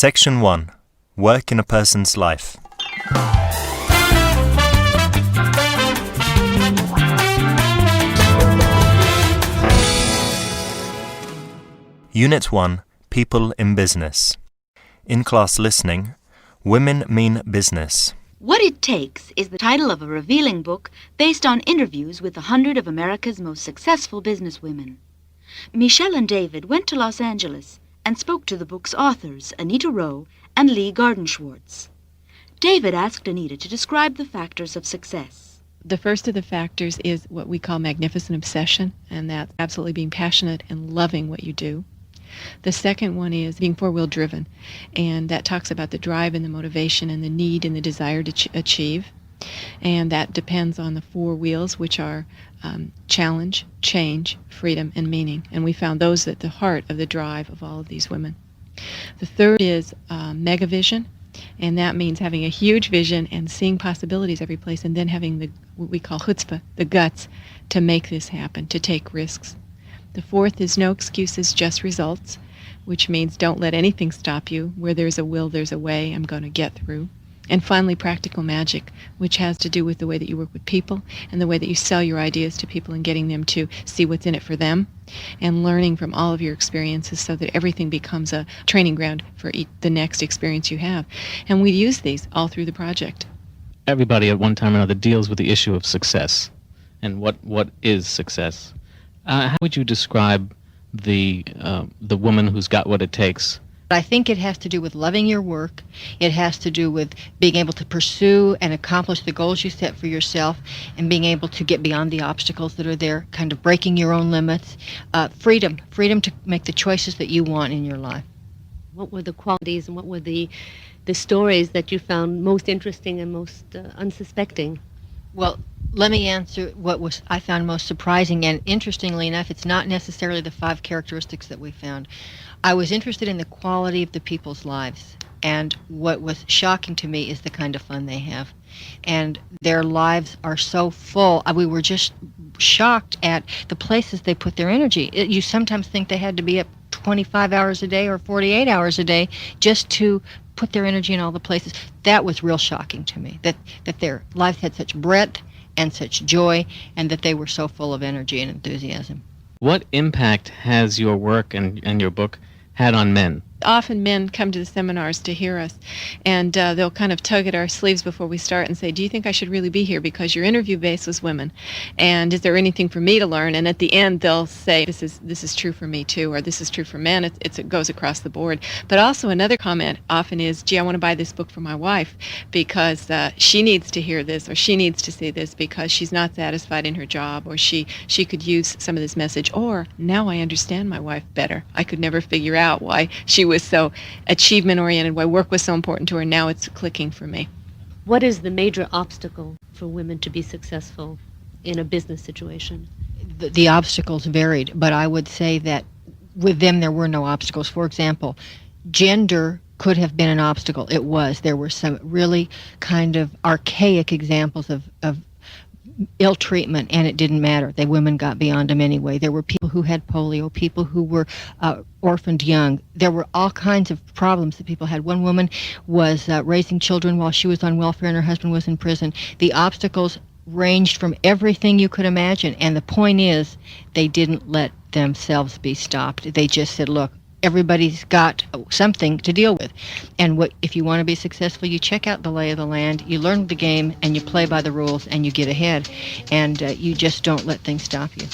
Section 1. Work in a person's life. Unit 1. People in business. In class listening, women mean business. What It Takes is the title of a revealing book based on interviews with 100 of America's most successful businesswomen. Michelle and David went to Los Angeles and spoke to the book's authors, Anita Rowe and Lee Garden-Schwartz. David asked Anita to describe the factors of success. The first of the factors is what we call magnificent obsession, and that's absolutely being passionate and loving what you do. The second one is being four-wheel driven, and that talks about the drive and the motivation and the need and the desire to achieve. And that depends on the four wheels, which are challenge, change, freedom, and meaning. And we found those at the heart of the drive of all of these women. The third is mega vision, and that means having a huge vision and seeing possibilities every place, and then having what we call chutzpah, the guts, to make this happen, to take risks. The fourth is no excuses, just results, which means don't let anything stop you. Where there's a will, there's a way. I'm going to get through. And finally, practical magic, which has to do with the way that you work with people and the way that you sell your ideas to people and getting them to see what's in it for them, and learning from all of your experiences so that everything becomes a training ground for the next experience you have. And we use these all through the project. Everybody at one time or another deals with the issue of success and what is success. How would you describe the woman who's got what it takes? I think it has to do with loving your work. It has to do with being able to pursue and accomplish the goals you set for yourself, and being able to get beyond the obstacles that are there, kind of breaking your own limits. Freedom to make the choices that you want in your life. What were the qualities and what were the stories that you found most interesting and most unsuspecting? Well, let me answer what I found most surprising, and interestingly enough, it's not necessarily the 5 characteristics that we found. I was interested in the quality of the people's lives, and what was shocking to me is the kind of fun they have. And their lives are so full. We were just shocked at the places they put their energy. You sometimes think they had to be up 25 hours a day or 48 hours a day just to put their energy in all the places. That was real shocking to me, that their lives had such breadth and such joy, and that they were so full of energy and enthusiasm. What impact has your work and your book had on men? Often men come to the seminars to hear us, and they'll kind of tug at our sleeves before we start and say, do you think I should really be here, because your interview base was women, and is there anything for me to learn? And at the end they'll say, this is true for me too, or this is true for men. It goes across the board. But also another comment often is, gee, I want to buy this book for my wife because she needs to hear this, or she needs to see this because she's not satisfied in her job, or she could use some of this message, or now I understand my wife better. I could never figure out why she was so achievement-oriented, why work was so important to her. Now it's clicking for me. What is the major obstacle for women to be successful in a business situation? The obstacles varied, but I would say that with them there were no obstacles. For example, gender could have been an obstacle. It was. There were some really kind of archaic examples of ill treatment, and it didn't matter. The women got beyond them anyway. There were people who had polio, people who were orphaned young. There were all kinds of problems that people had. One woman was raising children while she was on welfare and her husband was in prison. The obstacles ranged from everything you could imagine, and the point is, they didn't let themselves be stopped. They just said, look, everybody's got something to deal with, and if you want to be successful, you check out the lay of the land, you learn the game, and you play by the rules, and you get ahead, and you just don't let things stop you.